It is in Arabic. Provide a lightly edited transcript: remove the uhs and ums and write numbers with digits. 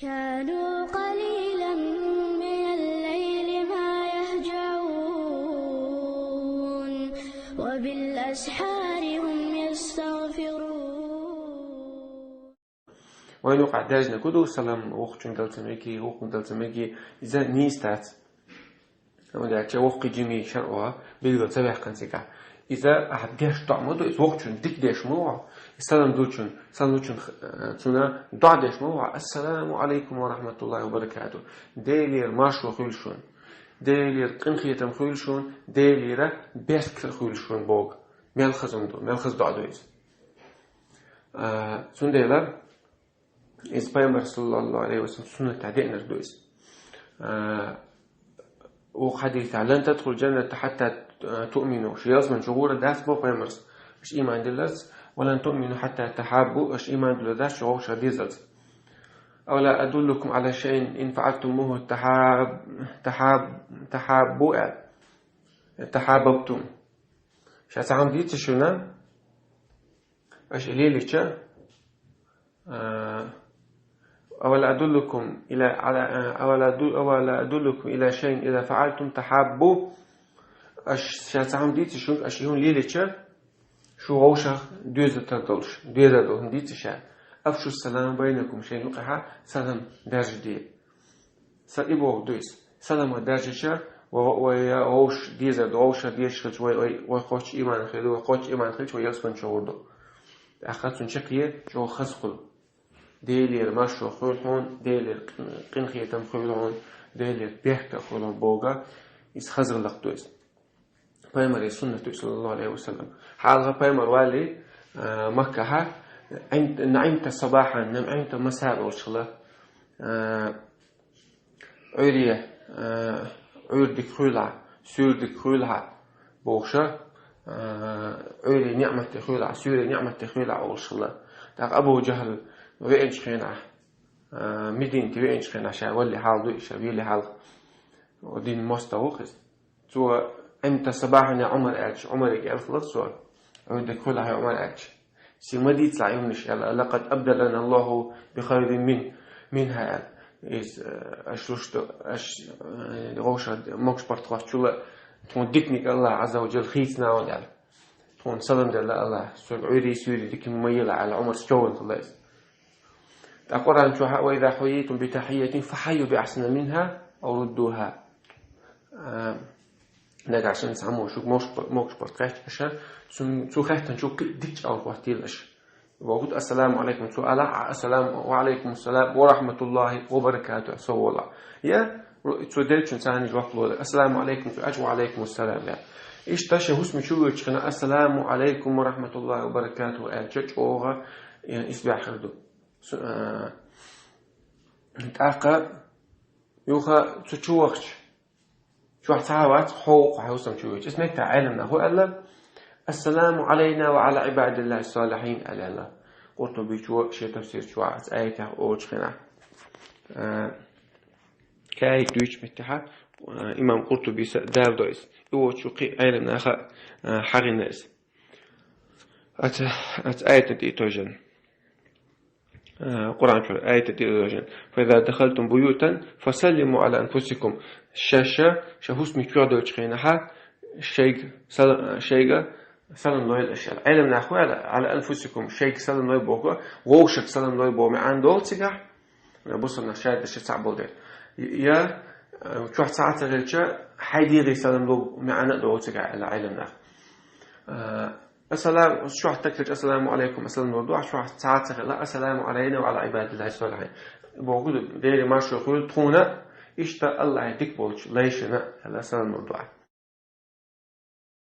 كانوا قليلا من الليل ما يهجعون وبالأسحار هم يستغفرون. وين وقع داجنا كدو سلام وقتن دلتميكي وقن دلتميكي إذا نيستات أما ده وقت جميع شرعها بيقدر تبع كنسيكا إذا أحد جاش طعمه إذا وقتن ديك داش موع السلام دوتشن تنا دع داش موع السلام عليكم ورحمة الله وبركاته ديلير ماشو خيلشون ديلير قنخيتم خيلشون ديلير بيسك خيلشون بوغ ملخز دعدويز سنديلا إذ بيامر صلى الله عليه وسلم سنة تعدينا ردويز وحديث لن تدخل الجنة حتى تؤمنوا شياز من شغور داس بو بيامرس مش إيمان دلس ولن تؤمنوا حتى تحابوا مش إيمان دلس شغور شديزت أولا أدلكم على شيء إن فعلتموه تحاببتم شاس عم ديت شونا ايش ليلي أولا أدلكم إلى شيء إذا فعلتم تحابوا شاس عم ديت شون أشيون ليلي شو غوشة دوزة دو ديت شا أفشوا السلام بينكم شيء نقحة سلام درج دي سأبوه دويس سلام درج شا وغوش ديزة دوغوشة ديش ويخوش إيمان خيلو ويخوش إيمان خيلو ويسبن شوردو أخذتون شكية شو خسقل ديلير ماشو خيلحون ديلير قنخيتم خيلحون ديلير بيحكا خيلحون بوغا يسخزر لقدويس بيمر السنة صلى الله عليه وسلم حالها بيمر والي مكة نعمت صباحا نعمت مساء والشلا عريه عردك خيلع سيردك خيلع بوغشا عري نعمة خيلع سيري نعمة خيلع والشلا تاق أبو جهل وينش خينع مدينتي وينش خينع شا ولي حال دوي شا بيلي حال ودين مستوخز تو أنت صباحا يا عمر أكش عمرك ألفلت سؤال عندك خيلع يا عمر أكش سيمدي تطلع يومنش لقد أبدلنا الله بخير منها إيش أشلوشتو غوشة موكش برتقاش شولا تون ديكنيك الله عز وجل خيسنا ودال تون سلام دل الله سوري ديك مميلة على عمر سجون الله القرآن شو وإذا حييتم بتحية فحيوا بأحسن منها أو ردوها نجا عشان نسموه شو موكش برتقاش عشان سو خاطن شو ديك أو وقتيلش وقلت السلام عليكم سؤال السلام وعليكم السلام ورحمة الله وبركاته سو الله يا توديتش إنسان يجوق له السلام عليكم وعليكم السلام يا إيش تشي هسمي شو يشكنا السلام عليكم ورحمة الله وبركاته أجج أوغا يعني إسبع خردو نتأقى يوخا تشوخش شو حتعاوات حوق حوسم شو يش اسمك تعلمنا هو قال السلام علينا وعلى عباد الله الصالحين على الله قلت بيشو شيء تفسير شو عس آية أوج خنا كاي دويش متحد إمام قرطبي دار دويس أوج شو قي علمنا خ حرناس أت آية تيتوجن قرآن شو آية تيتوجن فإذا دخلتم بيوتا فسلموا على أنفسكم الشاشة شهوس ميكوا دويش خنا ح شيء سلام نويل الأشياء علم نأخذ على أنفسكم شيء سلام نويل بوكا ووشك سلام نويل بو معان دول تجاه بصنا شاهد الشيء صعب بودر يا شو ساعات غيرك حيدي غير سلام نويل معان دول تجاه على علم نأخذ السلام شو تكتج السلام عليكم السلام موضوع شو ساعات لا السلام علينا وعلى عباد الله الصالحين بقول ديري ما شو يقول تخونا إيش تا الله يديك بولش ليش نا هذا السلام موضوع